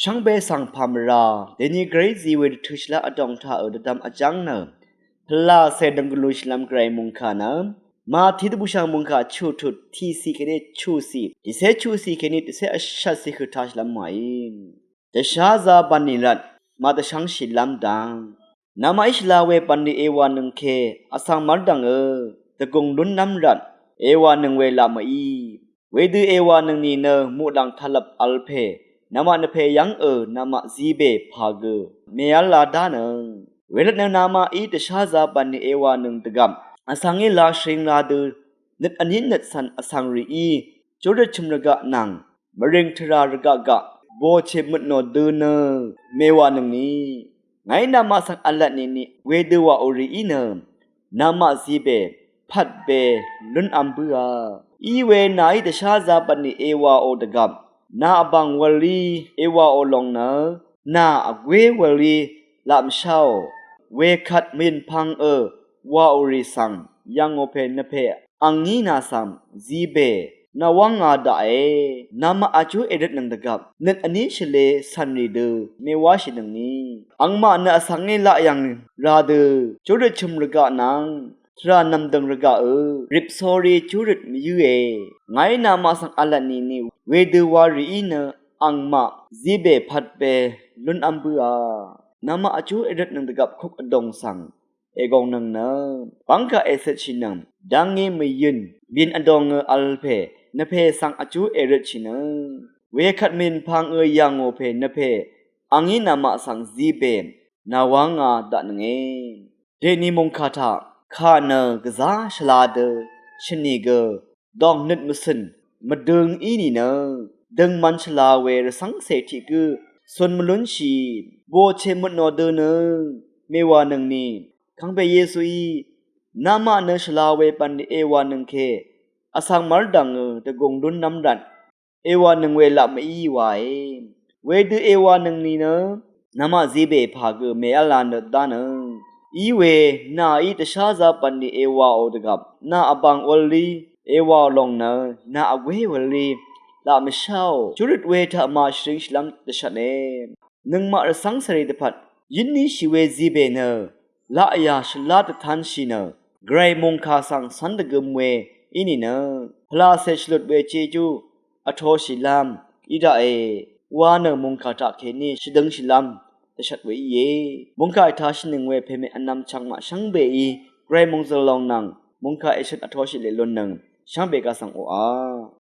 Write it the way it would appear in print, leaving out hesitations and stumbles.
ช่างเบสังพามราเดนีเกรซีเวดทุชลาอดองท่าดำอจังเนพลาเซดังกลุชลัมไกรมุงคานะมาทิดบุชามุงคาชูทุดที่สีเกเนชูสีดิเซชูสีเกเนดิเซอชัดสิคือทัชลัมไมเดชาซาบันนิรัตมาเดชังชิลัมดังนามาอิชลาเวปันดีเอวานึงเคอสังมัดดังตะกงดุนน้ำรัดเอวานึงเวลามาอีเวดูเอวานึงนี่เนมูดังทลับอัลเพนามาเนเพยังนามาซีเบพาเกเมียลาดานังเวลานามาอีเดชาซาบันดีเอวานึงตะกัมอสังเอลาเชิงลาดูนึกอันนี้นึกสันอสังรีอีจูดชิมรกะนังมะเร็งทรารกะกะโบเชมดโนดูเนเมวานึงนี้ไงนามาสังอัลละนี่เวดูวาโอรีอีเนนามาซีเบพัดเบลุนอัมบัวอีเวนายเดชาซาบันดีเอวาโอตะกัมนาบังวลีเอวาโอลงนาอเววลีลามเชาเวคัดมินพังวาโอริสังยังโอเพนเปอังงีนาซัมซีเบนาวังอาดานามาอาจูเอเดนังตะกับนึกอันนี้เชเลสันรีเดเมวาชินังนี้อังมาเนอสังเงละยังราเดจูดชุมรกะนังทรานำดังรกะริบซอรีจูดมิยูไงนามาสังอัลลนี่เวดูวารีเนอังมาซีเบพัดเบลุนอัมบัวนามาอาจูเอเดนังตะกับคุกอดงสังเอกองนังปังกะเอเซชินังดังเงไม่ยืนบินอดองอัลเพนเพสังอาจูเอริชินังเวคัดมินพังยังโอเพนเพอังงี้นามาสังซีเบนาวังอาดันเงเดนิมงคาทาคาเนกซาชลาเดชนีเกดองนิดมุสินมาดึงอีนี่ดึงมันชลาเวรสังเสติกือส่วนมลุนชีโบเชมดโนเดเมวานังนี้ขังเปเยซูอีนามาเนชลาเวปันเอวานังเคอสังมารดังตะกงดุนน้ำดันเอวานังเวละไม่อีไวเวดูเอวานังนี้นามาซีเบพากเมอลานดานอีเวนาอีตชาซาปันเอวาโอตกับนาอบังอลีเอวาลงนาอเววลีละไม่เช่าจุดเวทามาชริงชลัมตชะเนนึงมาสังสริดพัดยินนี้ชิเวซีเบละยาชลาตทันชินไกรมงคาสังสันตกมเวอินี่พลาเซชลุดเวเจจูอโทชิลามอิดาเอวานมงคาตะเคนีชิดังชิลามตชัดเวเยมงคาอิทาชินึงเวเพเมอันนำชังมาชังเบอีไกรมงซลองนังมงคาเอชัดอโทชิเลลนนังชังเบกาสังโออา